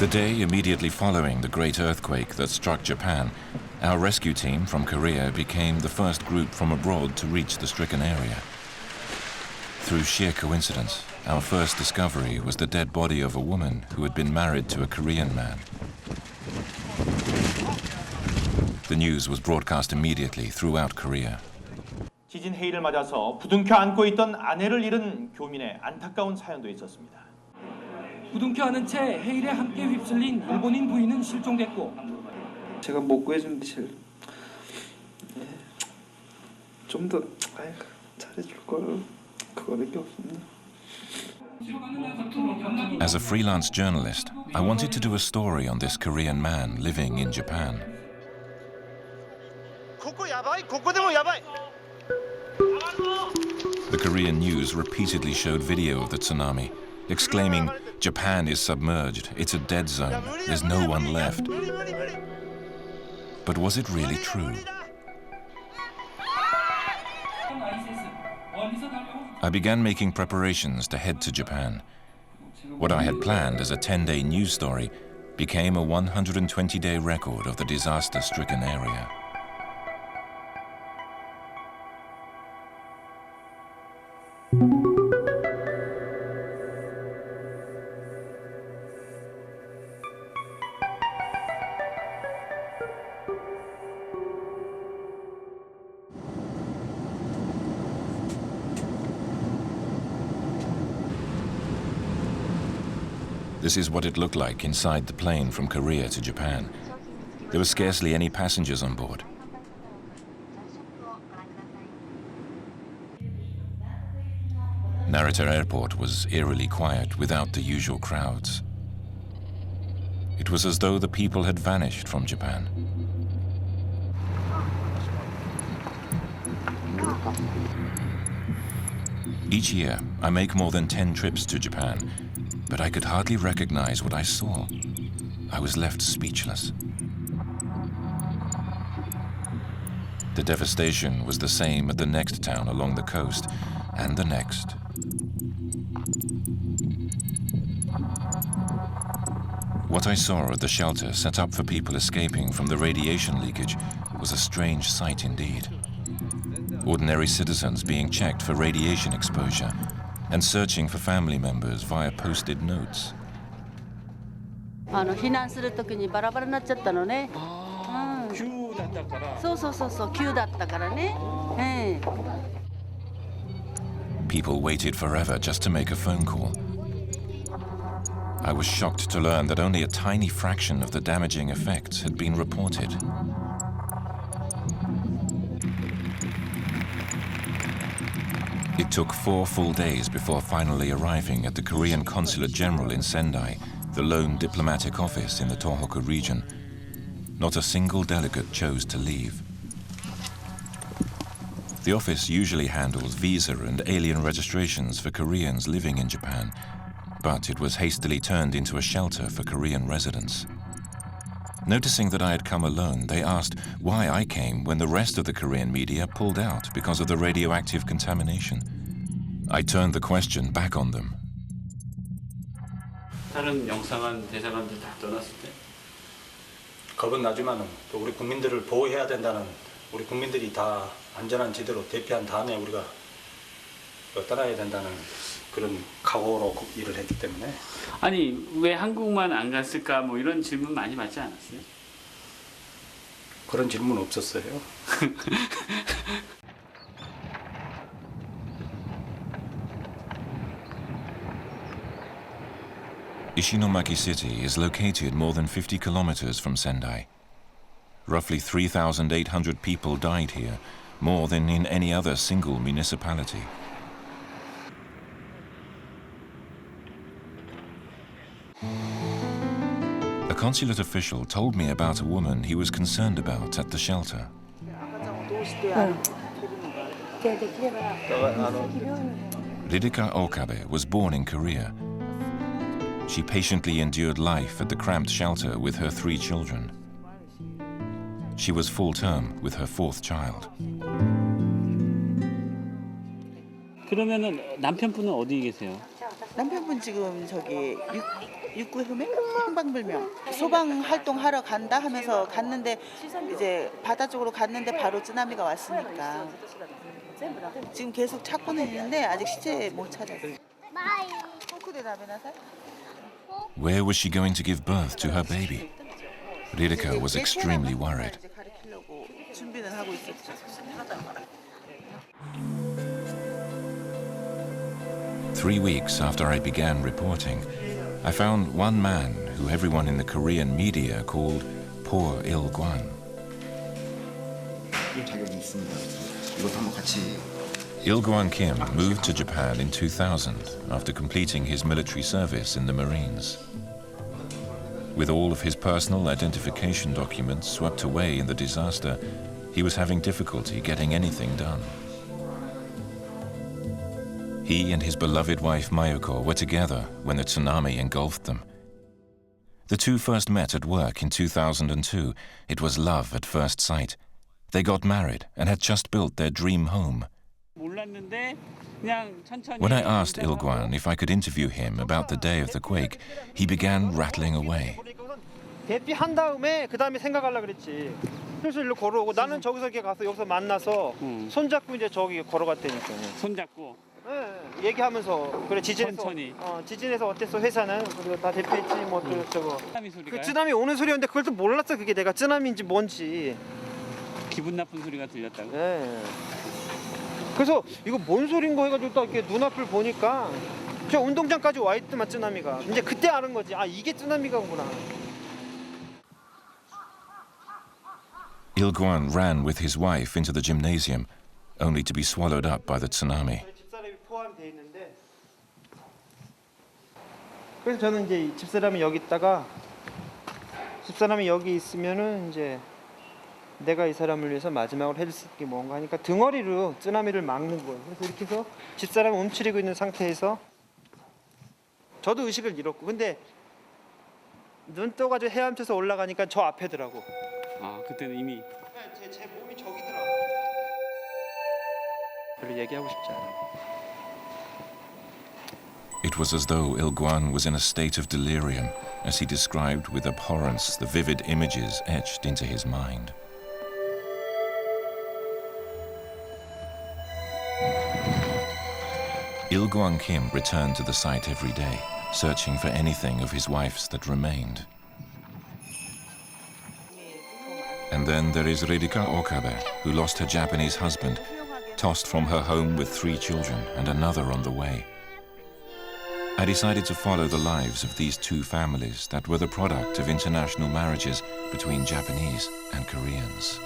The day immediately following the great earthquake that struck Japan, our rescue team from Korea became the first group from abroad to reach the stricken area. Through sheer coincidence, our first discovery was the dead body of a woman who had been married to a Korean man. The news was broadcast immediately throughout Korea. 지진 해일을 맞아서 부둥켜 안고 있던 아내를 잃은 교민의 안타까운 사연도 있었습니다. 부둥켜 안은 채 해일에 함께 휩쓸린 일본인 부인은 실종됐고 제가 못 구해주는데 제일 좀 더 잘해줄 걸 그거밖에 없습니다. As a freelance journalist, I wanted to do a story on this Korean man living in Japan. The Korean news repeatedly showed video of the tsunami, exclaiming, "Japan is submerged, it's a dead zone, there's no one left." But was it really true? I began making preparations to head to Japan. What I had planned as a 10-day news story became a 120-day record of the disaster-stricken area. This is what it looked like inside the plane from Korea to Japan. There were scarcely any passengers on board. Narita Airport was eerily quiet without the usual crowds. It was as though the people had vanished from Japan. Each year, I make more than 10 trips to Japan, but I could hardly recognize what I saw. I was left speechless. The devastation was the same at the next town along the coast, and the next. What I saw at the shelter set up for people escaping from the radiation leakage was a strange sight indeed. Ordinary citizens being checked for radiation exposure and searching for family members via posted notes. 避難する時にバラバラになっちゃったのね。急だったから。そう急だったからね。People waited forever just to make a phone call. I was shocked to learn that only a tiny fraction of the damaging effects had been reported. It took 4 full days before finally arriving at the Korean Consulate General in Sendai, the lone diplomatic office in the Tohoku region. Not a single delegate chose to leave. The office usually handles visa and alien registrations for Koreans living in Japan, but it was hastily turned into a shelter for Korean residents. Noticing that I had come alone, they asked why I came when the rest of the Korean media pulled out because of the radioactive contamination. I turned the question back on them. 다른 영상한 대사관들 다 떠났을 때 겁은 나지만은 또 우리 국민들을 보호해야 된다는 우리 국민들이 다 안전한 지대로 대피한 다음에 우리가 떠나야 된다는 그런 각오로 일을 했기 때문에. 아니 왜 한국만 안 갔을까 뭐 이런 질문 많이 받지 않았어요? 그런 질문 없었어요. Ishinomaki City is located more than 50 kilometers from Sendai. Roughly 3,800 people died here, more than in any other single municipality. A consulate official told me about a woman he was concerned about at the shelter. Ridika Okabe was born in Korea. She patiently endured life at the cramped shelter with her 3 children. She was full-term with her 4th child. 그러면은 남편분은 어디 계세요? 남편분 지금 육구에 행방불명. 소방 활동하러 간다 하면서 갔는데 이제 바다 쪽으로 갔는데 바로 쓰나미가 왔으니까 지금 계속 찾고는 있는데 아직 시체 못 찾았어요. Where was she going to give birth to her baby? Ririka was extremely worried. 가르치려고 준비는 하고 있었죠. 3 weeks after I began reporting, I found one man who everyone in the Korean media called Poor Il-gwan. Il-gwan Kim moved to Japan in 2000 after completing his military service in the Marines. With all of his personal identification documents swept away in the disaster, he was having difficulty getting anything done. He and his beloved wife Mayuko were together when the tsunami engulfed them. The two first met at work in 2002. It was love at first sight. They got married and had just built their dream home. When I asked Il-gwan if I could interview him about the day of the quake, he began rattling away. 대피한 다음에 그 다음에 생각하려고 그랬지. 그래서 일로 걸어오고 나는 저기서 이렇게 가서 여기서 만나서 손잡고 이제 저기 걸어갔다니까요. 손잡고. 네, 얘기하면서 그래 지진에서 천천히. 지진에서 어땠어 회사는 그리고 다 대피했지 뭐 저거. 쓰나미 소리가. 그 쓰나미 오는 소리였는데 그걸 또 몰랐어 그게 내가 쓰나미인지 뭔지. 기분 나쁜 소리가 들렸다고. 네. 그래서 이거 뭔 소린가 해가지고 딱 이렇게 눈앞을 보니까 저 운동장까지 와 있더만 쓰나미가. 이제 그때 아는 거지. 아 이게 쓰나미가구나. Il-gwan ran with his wife into the gymnasium, only to be swallowed up by the tsunami. 집사람이 포함되어 있는데 그래서 저는 이제 집사람이 여기 있다가 집사람이 여기 있으면은 이제 내가 이 사람을 위해서 마지막으로 해줄 수 있는 게 뭔가 하니까 등어리로 쓰나미를 막는 거예요. 그래서 이렇게 해서 집사람을 움츠리고 있는 상태에서 저도 의식을 잃었고 근데 눈 떠가지고 헤엄쳐서 올라가니까 저 앞에더라고. 아 그때는 이미. 제 몸이 저기더라고. 별로 얘기하고 싶지 않아. It was as though Il-gwan was in a state of delirium as he described with abhorrence the vivid images etched into his mind. Il-gwan Kim returned to the site every day, searching for anything of his wife's that remained. And then there is Ririka Okabe, who lost her Japanese husband, tossed from her home with 3 children and another on the way. I decided to follow the lives of these 2 families that were the product of international marriages between Japanese and Koreans.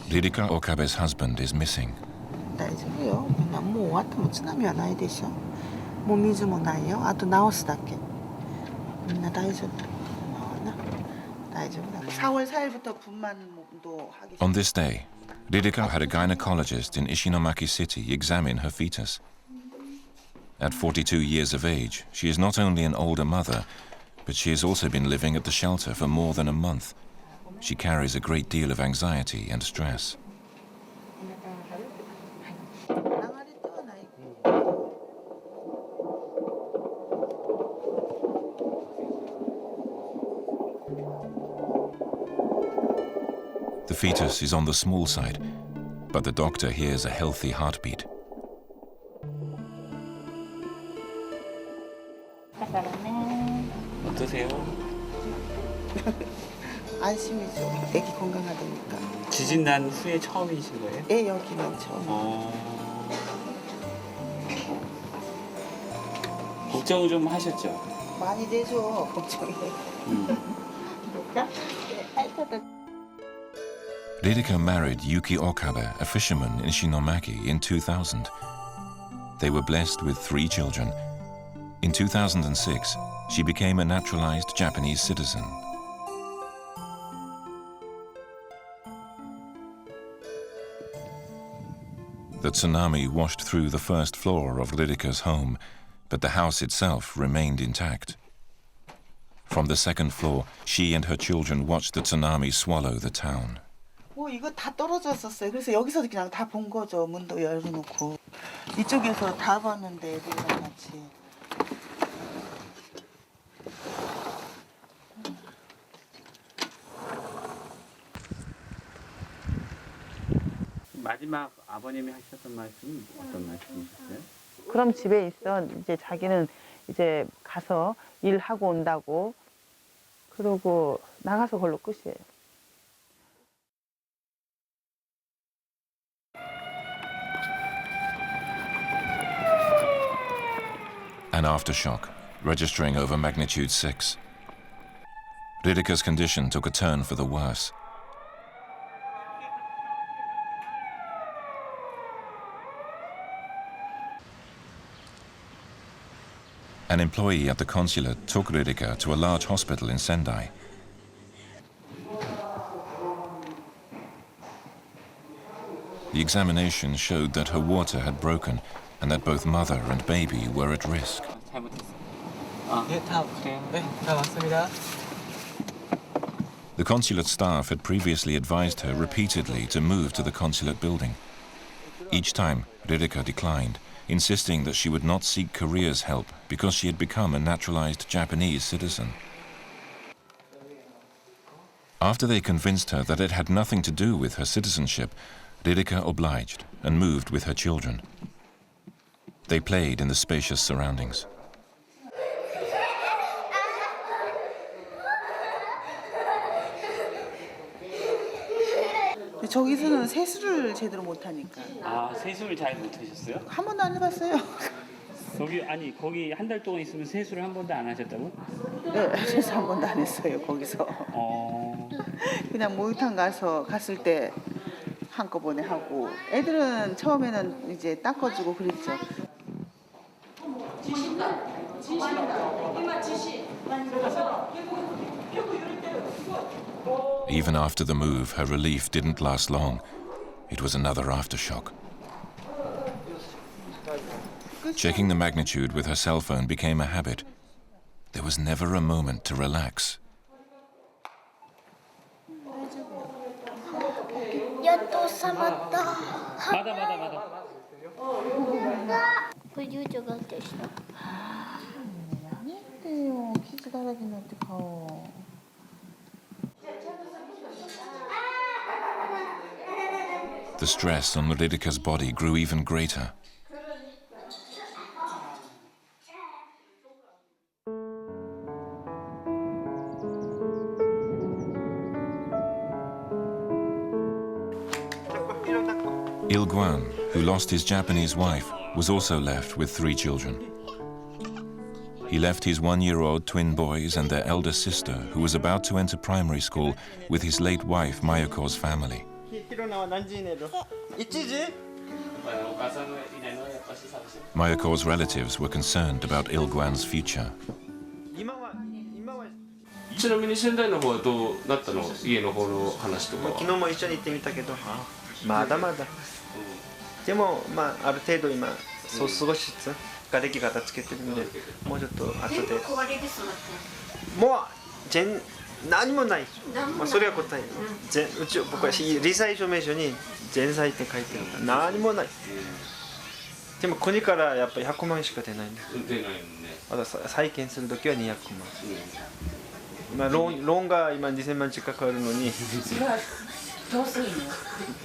Ririka Okabe's husband is missing. 大丈夫よ。みんなもう終わっても津波はないでしょ。もう水もないよ。あと直すだけ。みんな大丈夫。大丈夫だ。4월 4일부터 분만도 하기. On this day, Ririka had a gynecologist in Ishinomaki City examine her fetus. At 42 years of age, she is not only an older mother, but she has also been living at the shelter for more than a month. She carries a great deal of anxiety and stress. The fetus is on the small side, but the doctor hears a healthy heartbeat. 어떠세요? 안심이죠. 애기 건강하다니까. 지진 난 후에 처음이신 거예요? 예, 여기는 처음. 걱정 좀 하셨죠? 많이 되죠. 걱정이. Ririka married Yuki Okabe, a fisherman in Shinomaki, in 2000. They were blessed with 3 children. In 2006, she became a naturalized Japanese citizen. The tsunami washed through the first floor of Ririka's home, but the house itself remained intact. From the second floor, she and her children watched the tsunami swallow the town. 뭐 이거 다 떨어졌었어요. 그래서 여기서 그냥 다 본 거죠. 문도 열어놓고 이쪽에서 다 봤는데 애들이랑 같이. 마지막 아버님이 하셨던 말씀은 어떤 말씀이셨어요? 그럼 집에 있어. 이제 자기는 이제 가서 일하고 온다고. 그러고 나가서 그걸로 끝이에요. An aftershock, registering over magnitude 6. Ridika's condition took a turn for the worse. An employee at the consulate took Ridika to a large hospital in Sendai. The examination showed that her water had broken and that both mother and baby were at risk. The consulate staff had previously advised her repeatedly to move to the consulate building. Each time, Ridika declined, insisting that she would not seek Korea's help because she had become a naturalized Japanese citizen. After they convinced her that it had nothing to do with her citizenship, Ridika obliged and moved with her children. They played in the spacious surroundings. 저기서는 세수를 제대로 못하니까. 아, 세수를 잘 못하셨어요? 한 번도 안 해봤어요. 거기 한 달 동안 있으면 세수를 한 번도 안 하셨다고? 네, 세수 한 번도 안 했어요 거기서. 그냥 목욕탕 갔을 때 한꺼번에 하고 애들은 처음에는 이제 닦아주고 그랬죠. Even after the move, her relief didn't last long. It was another aftershock. Checking the magnitude with her cell phone became a habit. There was never a moment to relax. The stress on Ridika's body grew even greater. Il Guan, who lost his Japanese wife, was also left with 3 children. He left his 1-year-old twin boys and their elder sister, who was about to enter primary school, with his late wife Mayoko's family. Mayoko's relatives were concerned about Il Guan's future. ちなみに仙台の方はどうなったの？家の方の話とかは。昨日も一緒に行ってみたけど、まだまだ。でもまあある程度今そう過ごしつつ瓦礫片付けてるんで、もうちょっと後で。もう何もない。まあそれが答え。うち僕は罹災証明書に全災って書いてるから何もない。でも国からやっぱり100万しか出ないんだ。出ないよね。あと再建する時は200万。今ローンが今2000万近くあるのに。どうする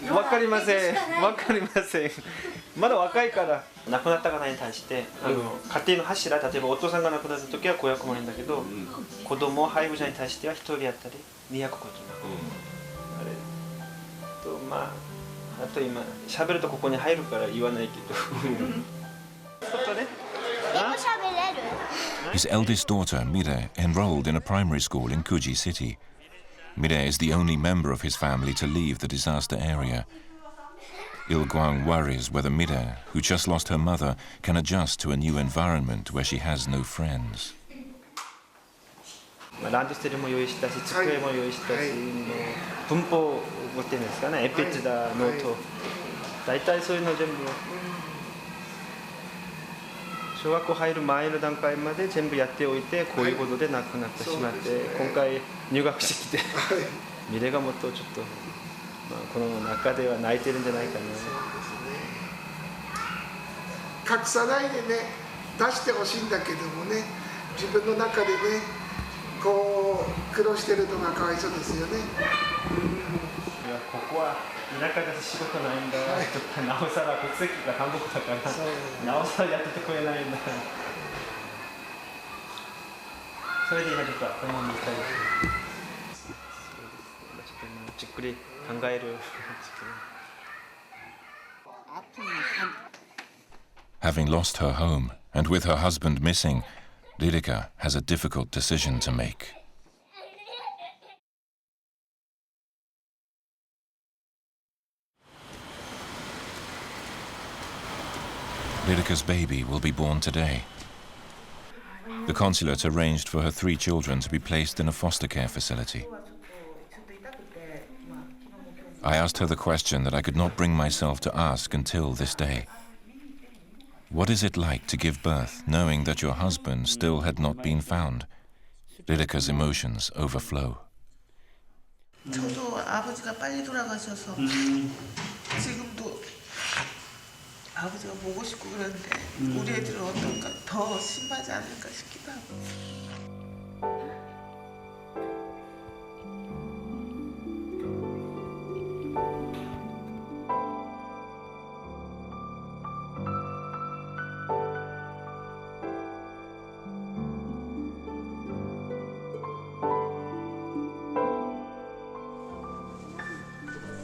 の？わかりません。わかりません。まだ若いから亡くなった方に対して家庭の柱、例えばお父さんが亡くなった時は500万円だけど、子供配偶者に対しては1人当たり250万。あれとまああと今喋るとここに入るから言わないけど。外で。His eldest daughter, Mire, enrolled in a primary school in Kuji City. Mire is the only member of his family to leave the disaster area. Il Guang worries whether Mire, who just lost her mother, can adjust to a new environment where she has no friends. ランドセルも用意したし、机も用意したし、文法を持ってるんですかね、エペチだ、ノート、大体そういうの全部小学校入る前の段階まで全部やっておいてこういうことで亡くなってしまって、今回入学してきてミレがもっとちょっと、この中では泣いてるんじゃないかな。隠さないでね出してほしいんだけどもね、自分の中でねこう苦労してるのがかわいそうですよね。いやここは田舎で仕事ないんだ、なおさら国籍が韓国だからなおさらやっててくれないんだ。それで今ちょっと頭にいたりして、ちょっとじっくり考える。Having lost her home and with her husband missing, Lilika has a difficult decision to make. Lilika's baby will be born today. The consulate arranged for her 3 children to be placed in a foster care facility. I asked her the question that I could not bring myself to ask until this day. What is it like to give birth, knowing that your husband still had not been found? Lilika's emotions overflow. 저도 아버지가 빨리 돌아가셔서 지금도 아버지가 보고 싶고 그런데 우리 애들은 어떨까? 더 심하지 않을까 싶기도 하고.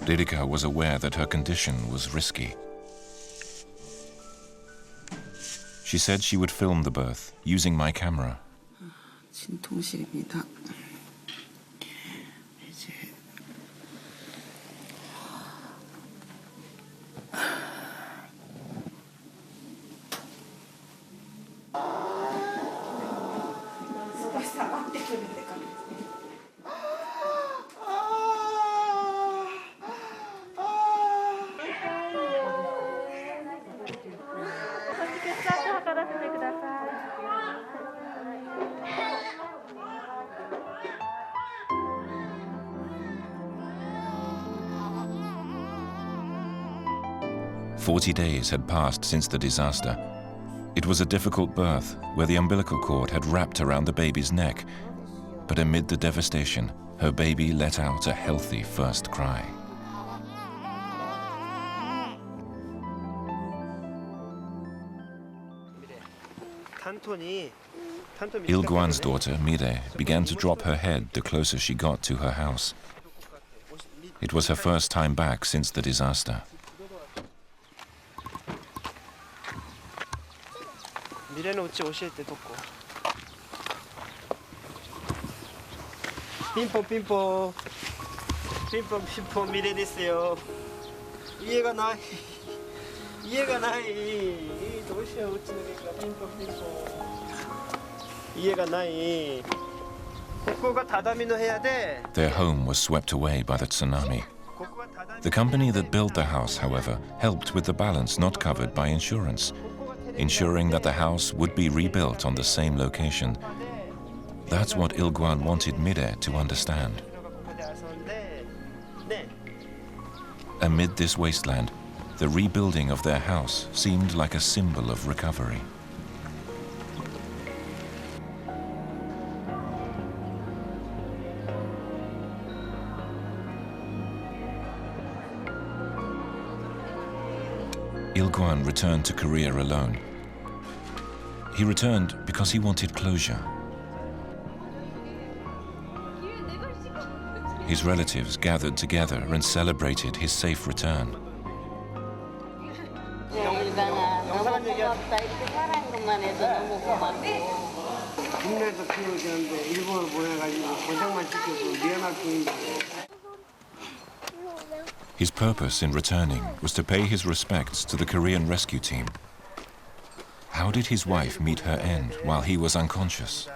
Lilika was aware that her condition was risky. She said she would film the birth using my camera. 진통실입니다. 이제 "40 days had passed since the disaster. It was a difficult birth where the umbilical cord had wrapped around the baby's neck. But amid the devastation, her baby let out a healthy first cry. Il-Guan's daughter, Mire, began to drop her head the closer she got to her house. It was her first time back since the disaster. 미래는 어찌 오실 때 돕고. 핀포 미래 됐어요. 이해가 나이. 도시야 어찌니까 핀포. 이해가 나이. 국고가 다다미노 해야 돼. Their home was swept away by the tsunami. The company that built the house, however, helped with the balance not covered by insurance, ensuring that the house would be rebuilt on the same location. That's what Il-Guan wanted Mire to understand. Amid this wasteland, the rebuilding of their house seemed like a symbol of recovery. Il-Guan returned to Korea alone. He returned because he wanted closure. His relatives gathered together and celebrated his safe return. His purpose in returning was to pay his respects to the Korean rescue team. How did his wife meet her end while he was unconscious?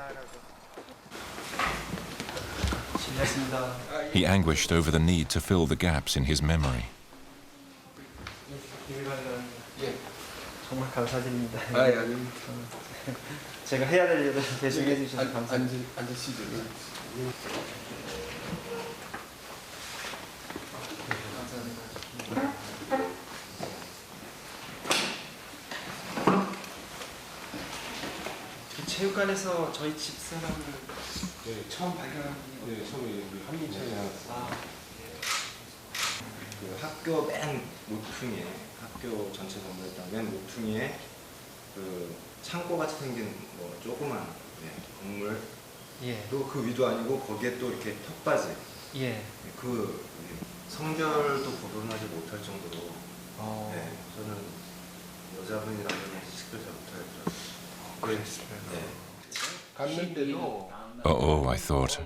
He anguished over the need to fill the gaps in his memory. 정말 감사드립니다. 아닙니다. 제가 해야 될 일을 대신 해주셔서 감사합니다. 앉으시죠. 체육관에서 저희 집사람을 처음 발견한 게 처음에 우리 한민철이랑 그 학교 맨 모퉁이에 학교 전체 건물에다 맨 모퉁이에 그 창고 같이 생긴 뭐 조그만 건물 예. 또 그 위도 아니고 거기에 또 이렇게 턱받이 예. 그 성별도 구분하지 못할 정도로 네, 저는 여자분이라면 식별 잘 못하겠더라고요. Oh, I thought.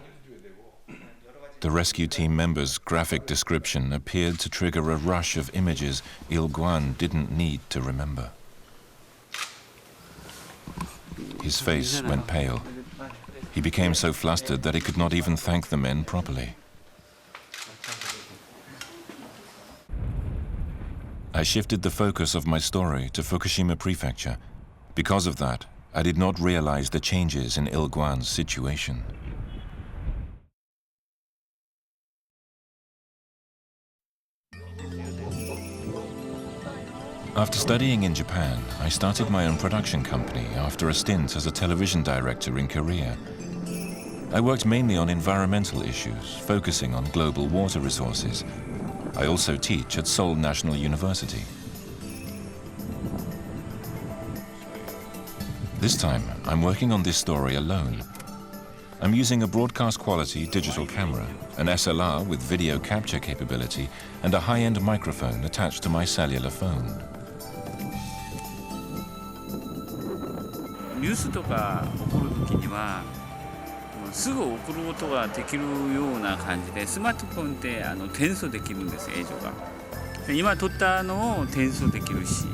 The rescue team member's graphic description appeared to trigger a rush of images Il Guan didn't need to remember. His face went pale. He became so flustered that he could not even thank the men properly. I shifted the focus of my story to Fukushima Prefecture. Because of that, I did not realize the changes in Il Guan's situation. After studying in Japan, I started my own production company after a stint as a television director in Korea. I worked mainly on environmental issues, focusing on global water resources. I also teach at Seoul National University. This time, I'm working on this story alone. I'm using a broadcast quality digital camera, an SLR with video capture capability, and a high-end microphone attached to my cellular phone. ニュースとか起こるときにはすぐ送ることができるような感じでスマートフォンで転送できるんです映像が。で今撮ったのを転送できるし。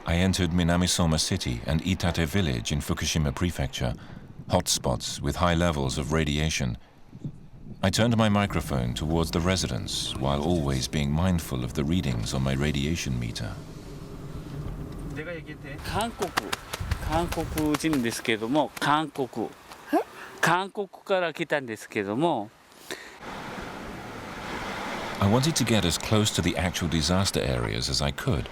I entered Minamisoma City and Itate village in Fukushima Prefecture, hotspots with high levels of radiation. I turned my microphone towards the residents while always being mindful of the readings on my radiation meter. 韓国人ですけども韓国から来たんですけども I wanted to get as close to the actual disaster areas as I could,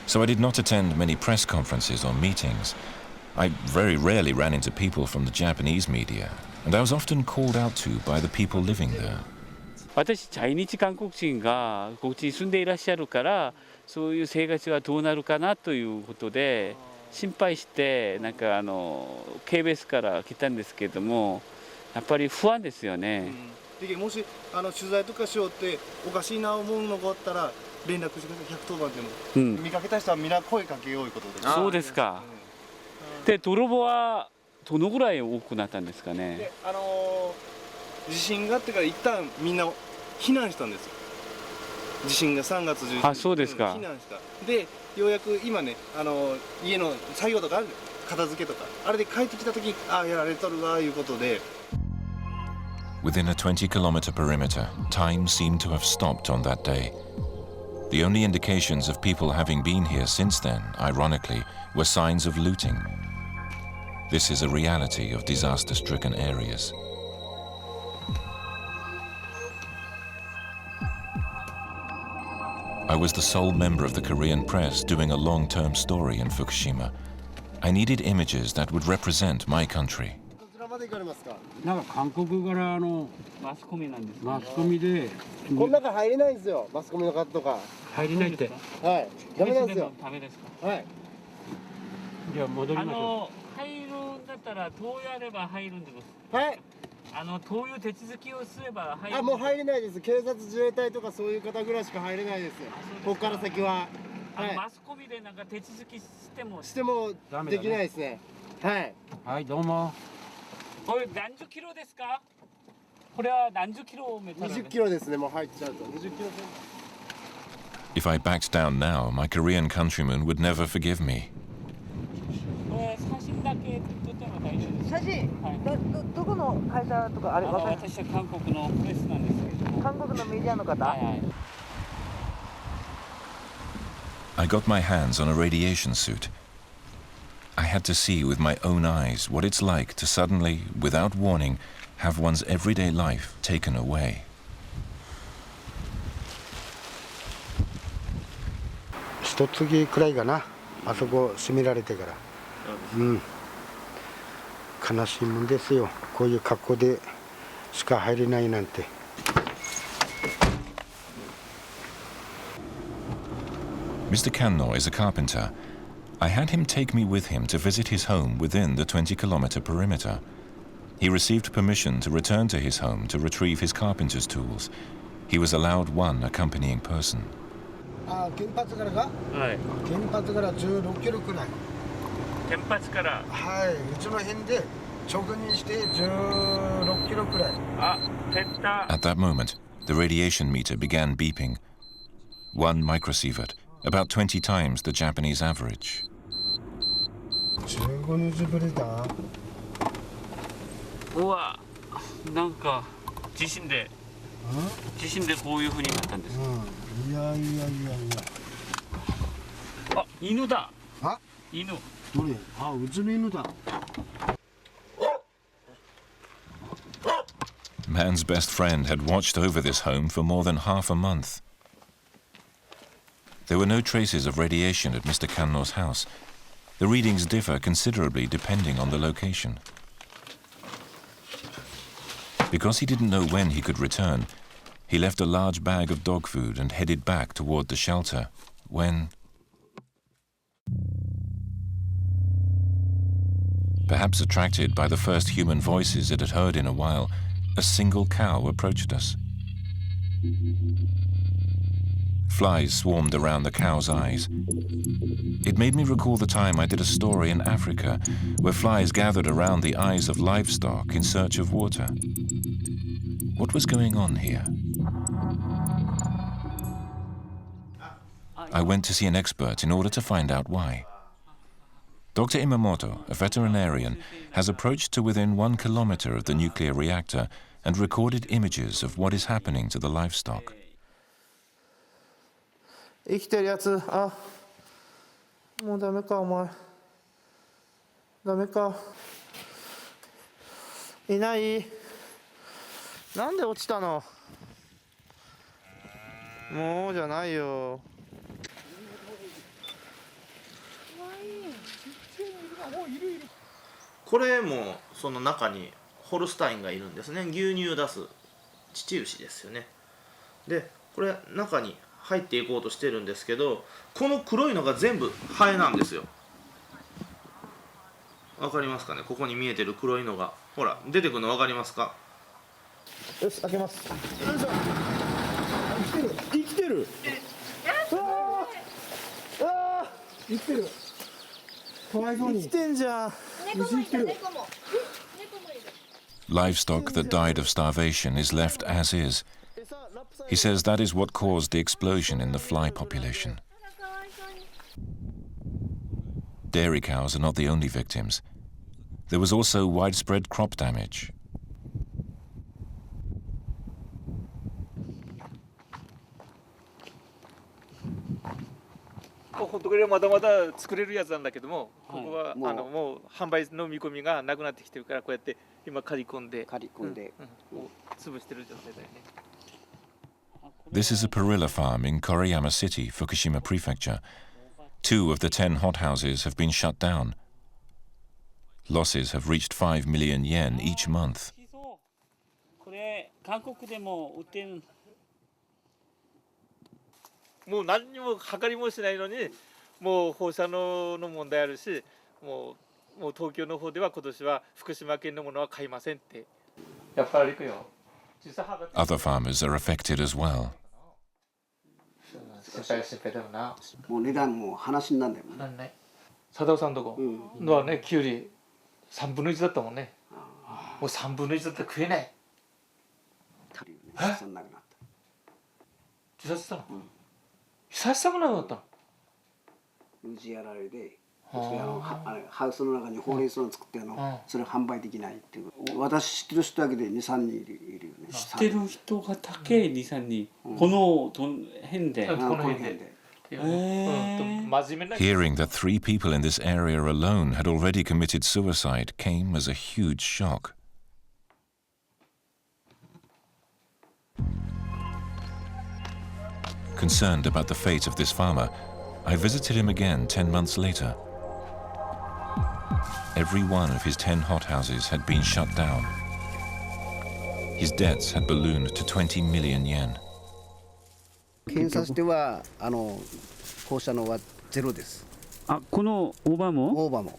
so I did not attend many press conferences or meetings. I very rarely ran into people from the Japanese media, and I was often called out to by the people living there. 私在日韓国人がこっちに住んでいらっしゃるからそういう生活はどうなるかなということで心配してなんかKBSから来たんですけれどもやっぱり不安ですよね。もし取材とかしようっておかしいな思うのがあったら連絡してください110番でも、見かけた人はみんな声かけよういうことで。そうですか。で泥棒はどのぐらい多くなったんですかね。で地震があってから一旦みんな避難したんですよ。地震が3月11日。あ、そうですか。避難した。でようやく今ね家の作業とかある片付けとかあれで帰ってきた時あやられとるわいうことで。 Within a 20-kilometer perimeter, time seemed to have stopped on that day. The only indications of people having been here since then, ironically, were signs of looting. This is a reality of disaster-stricken areas. I was the sole member of the Korean press doing a long-term story in Fukushima. I needed images that would represent my country. なんか韓国からマスコミなんですマスコミでこの中入れないんですよマスコミの方とか入れないってはいダメなんですよダメですかはいじゃあ戻りましょう入るんだったら灯油あれば入るんですはい灯油手続きをすれば入るもう入れないです警察自衛隊とかそういう方ぐらいしか入れないですここから先はマスコミでなんか手続きしてもできないですねはいはいどうも これ何十キロですか？これは何十キロメートル20キロですねもう入っちゃうと20キロ If I backed down now, my Korean countrymen would never forgive me. これ写真だけ撮っても大丈夫ですか？写真どこの会社とかあれわかる？私は韓国のプレスなんですけども。韓国のメディアの方？I I got my hands on a radiation suit. I had to see with my own eyes what it's like to suddenly, without warning, have one's everyday life taken away. 一月くらいかな、あそこ閉められてから。悲しいもんですよ。こういう格好でしか入れないなんて。Mr. Kanno is a carpenter. I had him take me with him to visit his home within the 20-kilometer perimeter. He received permission to return to his home to retrieve his carpenter's tools. He was allowed one accompanying person. あ、原発からか？はい。原発から16キロくらい。原発から。はい、うちの辺で直認して16キロくらい。あ、ペッタ。 At that moment, the radiation meter began beeping. 1 microsievert, about 20 times the Japanese average. 15日ぶりだ。うわ、なんか地震でこういう風になったんです。いやいやいやいや。あ、犬だ。あ？犬。どれ？あ、うちの犬だ。Man's best friend had watched over this home for more than half a month. There were no traces of radiation at Mr. Kanno's house. The readings differ considerably depending on the location. Because he didn't know when he could return, he left a large bag of dog food and headed back toward the shelter, when... Perhaps attracted by the first human voices it had heard in a while, a single cow approached us. Flies swarmed around the cow's eyes. It made me recall the time I did a story in Africa where flies gathered around the eyes of livestock in search of water. What was going on here? I went to see an expert in order to find out why. Dr. Imamoto, a veterinarian, has approached to within 1 kilometer of the nuclear reactor and recorded images of what is happening to the livestock. 生きてるやつ、あ、もうダメかお前。ダメか。いない。なんで落ちたの？もうじゃないよ。これもその中にホルスタインがいるんですね。牛乳を出す乳牛ですよね。で、これ中に入っていこうとしてるんですけど、この黒いのが全部ハエなんですよ。わかりますかね？ここに見えてる黒いのが、ほら出てくるのわかりますか？よし、開けます。よいしょ。生きてる。生きてる。ああ、生きてる。かわいそうに。生きてんじゃん。生きてる。 Livestock that died of starvation is left as is. He says that is what caused the explosion in the fly population. Dairy cows are not the only victims. There was also widespread crop damage. 本当これはまだまだ作れるやつなんだけども、ここはもう販売の見込みがなくなってきてるから、こうやって今刈り込んで潰してる状態だよね。 This is a perilla farm in Koriyama City, Fukushima Prefecture. 2 of the 10 hothouses have been shut down. Losses have reached 5 million yen each month. これ韓国でも売ってる。もう何にも測りもしないのに、もう放射能の問題あるし、もう東京の方では今年は福島県のものは買いませんって。やっぱり行くよ。 Other farmers are affected as well. もう値段も話になんだよね。なんない。佐藤さんとこのはね、キュウリ3分の1だったもんね。もう3分の1だって食えない。自殺したの？自殺したくなかったの？うちやられて、ハウスの中にほうれん草を作ってそれ販売できないっていう。私知ってる人だけで2、3人いるよね。知ってる人がだけ2、3人。この辺で。この辺で。Hearing that 3 people in this area alone had already committed suicide came as a huge shock. Concerned about the fate of this farmer, I visited him again 10 months later. Every one of his 10 hothouses had been shut down. His debts had ballooned to 20 million yen. 検査しては放射能はゼロです。あ、この大葉も？大葉も。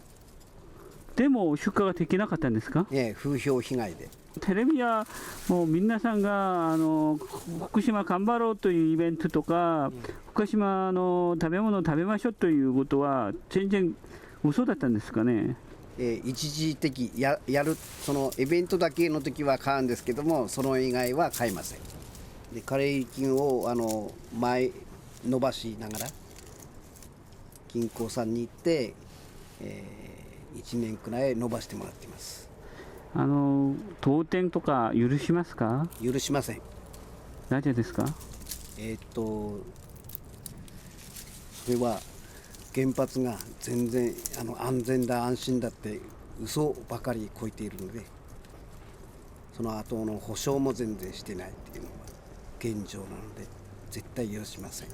でも出荷ができなかったんですか？ええ、風評被害で。テレビやもう皆さんが福島頑張ろうというイベントとか、福島の食べ物を食べましょうということは全然嘘だったんですかね？一時的やるそのイベントだけの時は買うんですけども、その以外は買いません。でカレー金を前伸ばしながら銀行さんに行って、1年くらい伸ばしてもらっています。当店とか許しますか？許しません。なぜですか？それは原発が全然安全だ安心だって嘘ばかりこいているので、その後の保証も全然してないっていうのが現状なので絶対許しません。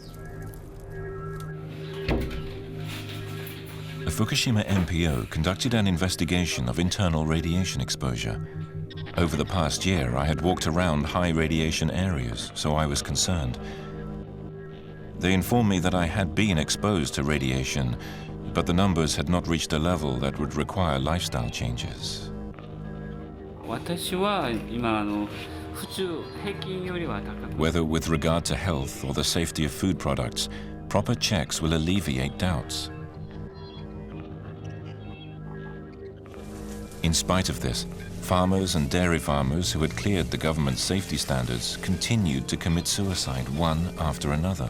A Fukushima NPO conducted an investigation of internal radiation exposure. Over the past year, I had walked around high radiation areas, so I was concerned. They informed me that I had been exposed to radiation, but the numbers had not reached a level that would require lifestyle changes. 私は今普通平均よりは高く。Whether with regard to health or the safety of food products, proper checks will alleviate doubts. In spite of this, farmers and dairy farmers who had cleared the government's safety standards continued to commit suicide one after another.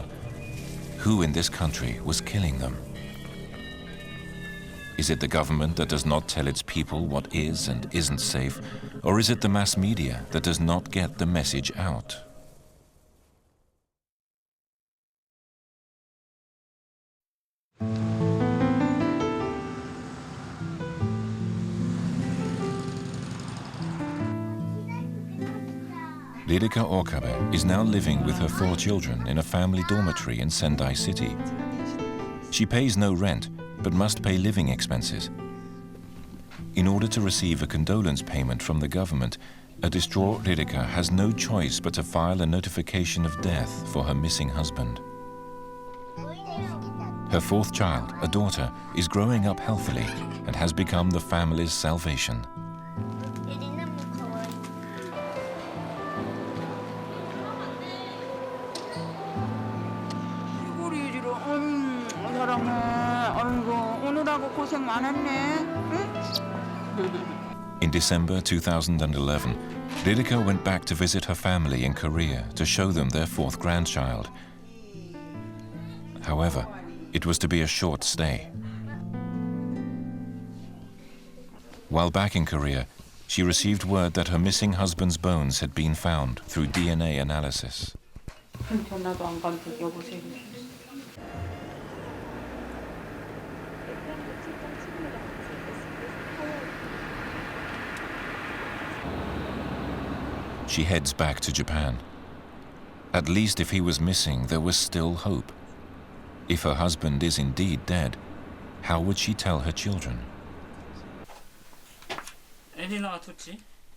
Who in this country was killing them? Is it the government that does not tell its people what is and isn't safe, or is it the mass media that does not get the message out? Ririka Okabe is now living with her 4 children in a family dormitory in Sendai City. She pays no rent, but must pay living expenses. In order to receive a condolence payment from the government, a distraught Ririka has no choice but to file a notification of death for her missing husband. Her 4th child, a daughter, is growing up healthily and has become the family's salvation. In December 2011, Ririka went back to visit her family in Korea to show them their 4th grandchild. However, it was to be a short stay. While back in Korea, she received word that her missing husband's bones had been found through DNA analysis. She heads back to Japan. At least if he was missing, there was still hope. If her husband is indeed dead, how would she tell her children?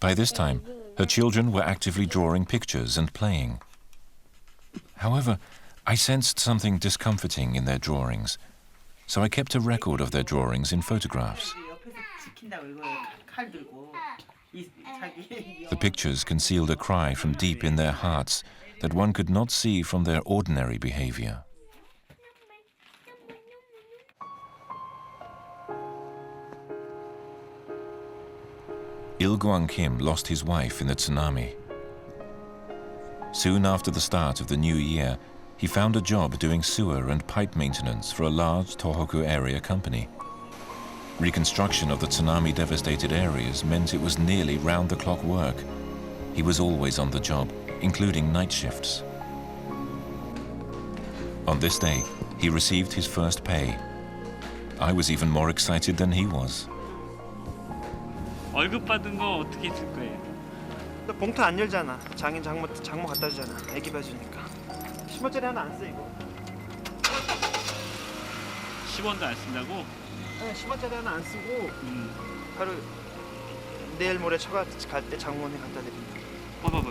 By this time, her children were actively drawing pictures and playing. However, I sensed something discomforting in their drawings, so I kept a record of their drawings in photographs. The pictures concealed a cry from deep in their hearts that one could not see from their ordinary behavior. Il Guang Kim lost his wife in the tsunami. Soon after the start of the new year, he found a job doing sewer and pipe maintenance for a large Tohoku area company. Reconstruction of the tsunami-devastated areas meant it was nearly round-the-clock work. He was always on the job, including night shifts. On this day, he received his first pay. I was even more excited than he was. 월급 받은 거 어떻게 줄 거예요? 너 봉투 안 열잖아. 장모 갖다 주잖아. 애기 봐주니까. 10원짜리 하나 안 써 이거. 10원도 안 쓴다고? 네, 10원짜리 하나 안 쓰고 바로 내일 모레 처가 갈 때 장모님 갖다 드린다. 봐봐봐.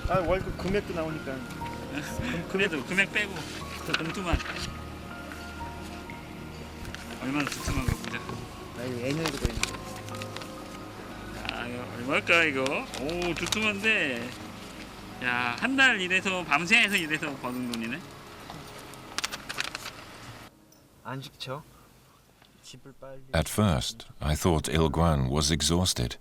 아 월급 금액도 나오니까. 그래도 금액 빼고 그 봉투만. 얼마나 두툼한 거 보자. 아니 애년도 더 있네. 아 이거 얼마일까 이거? 오 두툼한데. 야 한 달 일해서 밤새서 일해서 버는 돈이네. 안 지쳐. 집을 빨리. At first, I thought Il-Guan was exhausted.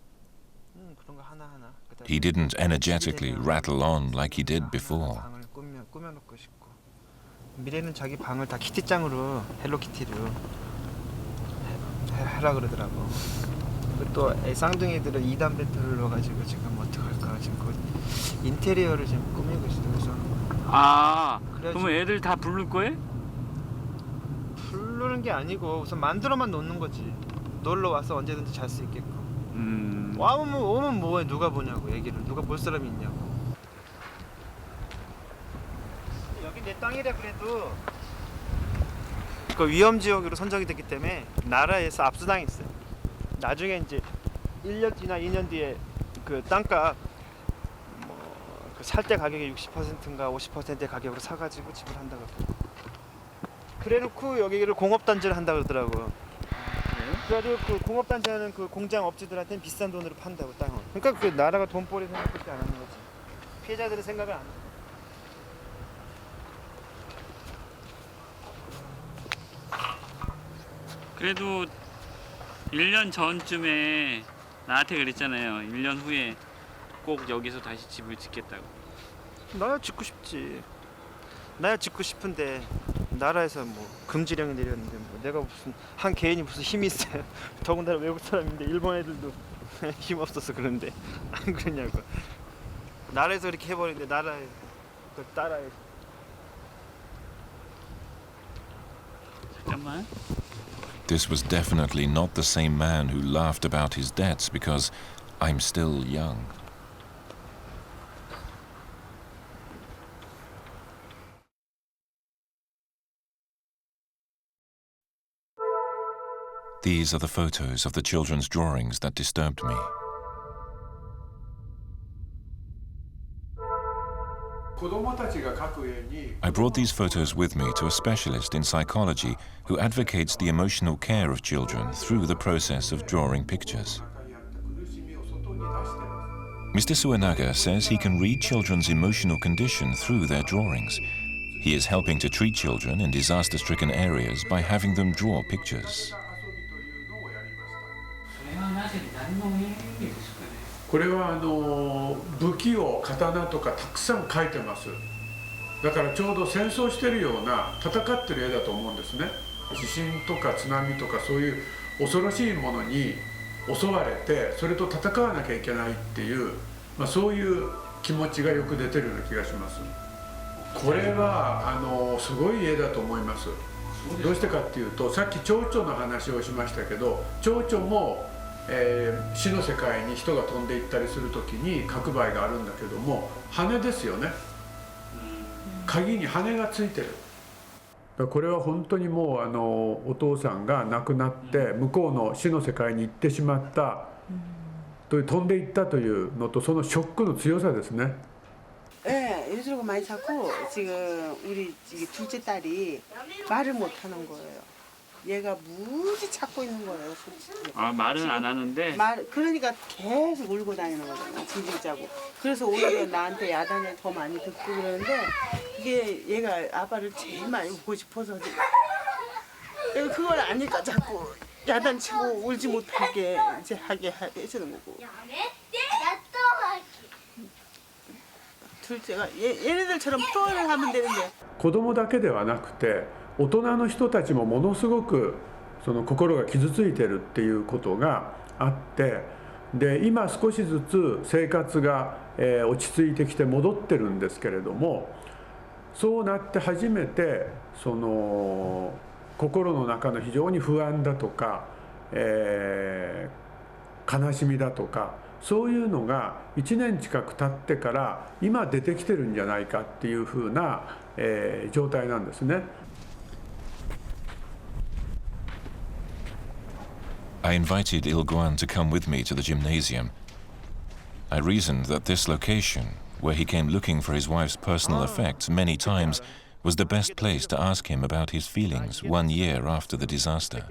그런 거 하나하나. He didn't energetically rattle on like he did before. 방을 꾸며놓고 싶고. 미래는 자기 방을 다 키티짱으로 헬로키티로 하라 그러더라고. 또 쌍둥이들은 2단 벤트를 넣어가지고 지금 어떡할까 지금 그 인테리어를 지금 꾸미고 있어. 그래서 아 그러면 애들 다 부를 거예요? 부르는 게 아니고 우선 만들어만 놓는 거지. 놀러 와서 언제든지 잘 수 있게끔. 오면 뭐해 누가 보냐고 얘기를 누가 볼 사람이 있냐고. 여기 내 땅이라 그래도 그 위험 지역으로 선정이 됐기 때문에 나라에서 압수당했어요. 나중에 이제 1년 뒤나 2년 뒤에 그 땅값 그 살 때 가격의 60%인가 50%의 가격으로 사가지고 집을 한다고 그러더라고요. 그래놓고 여기를 공업단지를 한다 그러더라고요. 그래가지고 그 공업단지하는 그 공장 업주들한테는 비싼 돈으로 판다고 땅을. 그러니까 그 나라가 돈벌이 생각밖에 안 하는 거지. 피해자들의 생각을 안 해. 그래도 1년 전쯤에 나한테 그랬잖아요. 1년 후에 꼭 여기서 다시 집을 짓겠다고. 나야 짓고 싶지. 나야 짓고 싶은데 나라에서 뭐 금지령이 내렸는데 뭐 내가 무슨 한 개인이 무슨 힘이 있어요. 더군다나 외국 사람인데 일본 애들도 힘 없어서 그런데 안 그러냐고. 나라에서 이렇게 해버리는데 나라에 그걸 따라해. 잠깐만. This was definitely not the same man who laughed about his debts because I'm still young. These are the photos of the children's drawings that disturbed me. I brought these photos with me to a specialist in psychology who advocates the emotional care of children through the process of drawing pictures. Mr. Suenaga says he can read children's emotional condition through their drawings. He is helping to treat children in disaster-stricken areas by having them draw pictures. これは武器を刀とかたくさん描いてます。だからちょうど戦争してるような戦ってる絵だと思うんですね。地震とか津波とかそういう恐ろしいものに襲われてそれと戦わなきゃいけないっていう、そういう気持ちがよく出てるような気がします。これはすごい絵だと思います。どうしてかっていうとさっき蝶々の話をしましたけど蝶々も死の世界に人が飛んでいったりするときに角張いがあるんだけども羽ですよね。鍵に羽がついてる。これは本当にもうお父さんが亡くなって向こうの死の世界に行ってしまったという飛んでいったというのとそのショックの強さですね。 네, 요즘에 많이 자고 지금 우리 둘째 딸이 말을 못 하는 거예요. 얘가 무지 찾고 있는 거예요, 솔직히. 아 말은 안 하는데. 그러니까 계속 울고 다니는 거잖아, 징징 짜고. 그래서 오히려 나한테 야단을 더 많이 듣고 그러는데 이게 얘가 아빠를 제일 많이 보고 싶어서 그걸 아니까 자꾸 야단치고 울지 못하게 이제 하게 해주는 거고. 둘째가 얘네들처럼 표현을 하면 되는데. 子供だけではなくて大人の人たちもものすごくその心が傷ついてるっていうことがあってで今少しずつ生活が落ち着いてきて戻ってるんですけれどもそうなって初めてその心の中の非常に不安だとか、悲しみだとかそういうのが1年近く経ってから今出てきてるんじゃないかっていうふうな、状態なんですね。I invited Il Guan to come with me to the gymnasium. I reasoned that this location, where he came looking for his wife's personal effects many times, was the best place to ask him about his feelings 1 year after the disaster.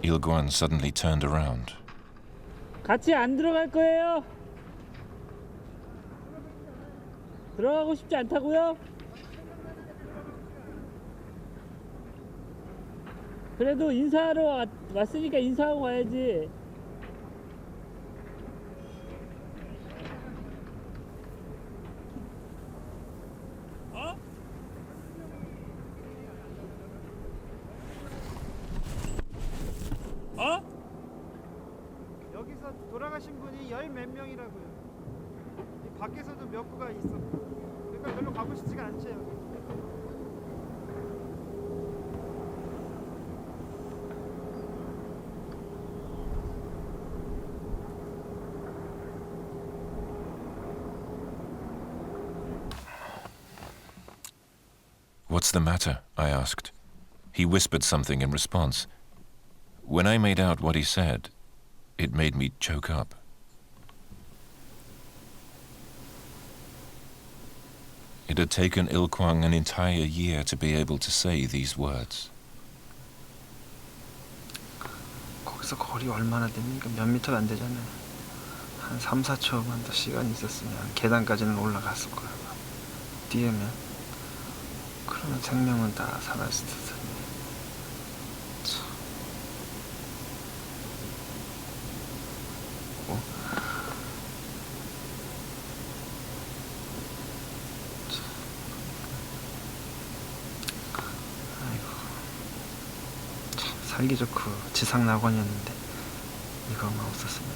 Il Guan suddenly turned around. 같이 안 들어갈 거예요? 들어가고 싶지 않다고요? 그래도 인사하러 왔으니까 인사하고 가야지. 여기서 돌아가신 분이 열 몇 명이라고요. 이 밖에서도 몇 구가 있어. 그러니까 별로 가고 싶지가 않죠. 여기. What's the matter? I asked. He whispered something in response. When I made out what he said, it made me choke up. It had taken Il Guan an entire year to be able to say these words. 거기서 거리 얼마나 됩니까? 몇 미터가 안 되잖아요. 한 3, 4초만 더 시간이 있었으면 계단까지는 올라갔을 거예요. 뛰면. 그러면 생명은 다 살았을 텐데. 살기 좋고 지상 낙원이었는데 이거만 없었으면.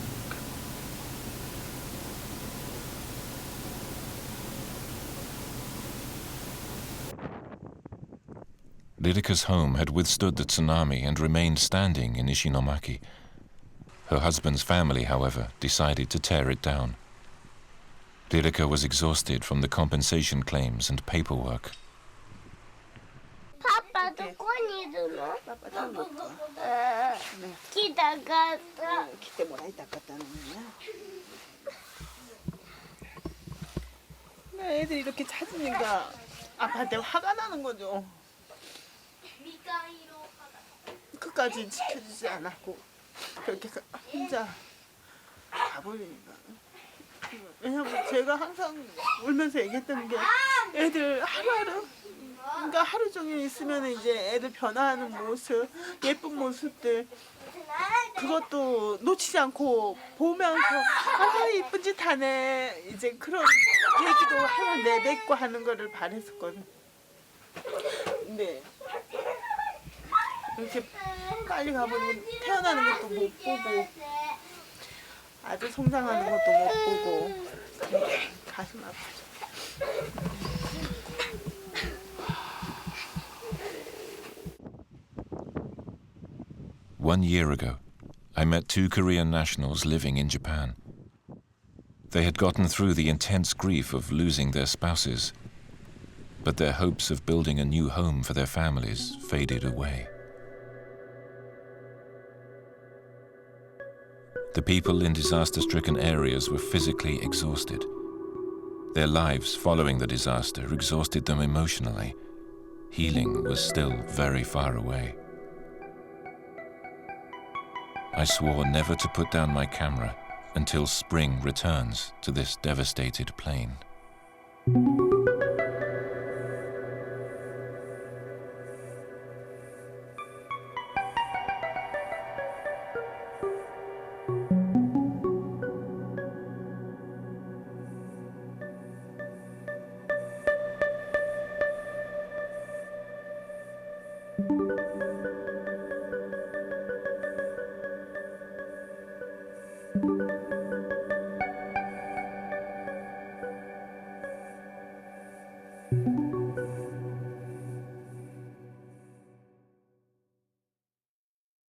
Ririka's home had withstood the tsunami and remained standing in Ishinomaki. Her husband's family, however, decided to tear it down. Ririka was exhausted from the compensation claims and paperwork. Papa, どこにいるの? Papa, 来たかった。来てもらいたかったのにな. 애들이 이렇게 찾으니까 아빠한테 화가 나는 거죠. 끝까지 지켜주지 않았고 그렇게 혼자 가버리니까. 왜냐면 제가 항상 울면서 얘기했던 게 애들 하루하루, 그러니까 하루 종일 있으면 이제 애들 변화하는 모습, 예쁜 모습들 그것도 놓치지 않고 보면서 아 이쁜 짓 하네 이제 그런 얘기도 하나 내뱉고 하는 거를 바랬었거든. 근데 이렇게 빨리 가버리고 태어나는 것도 못 보고 아들 성장하는 것도 못 보고 가슴 아프죠. 1 year ago, I met 2 Korean nationals living in Japan. They had gotten through the intense grief of losing their spouses, but their hopes of building a new home for their families faded away. The people in disaster-stricken areas were physically exhausted. Their lives following the disaster exhausted them emotionally. Healing was still very far away. I swore never to put down my camera until spring returns to this devastated plain.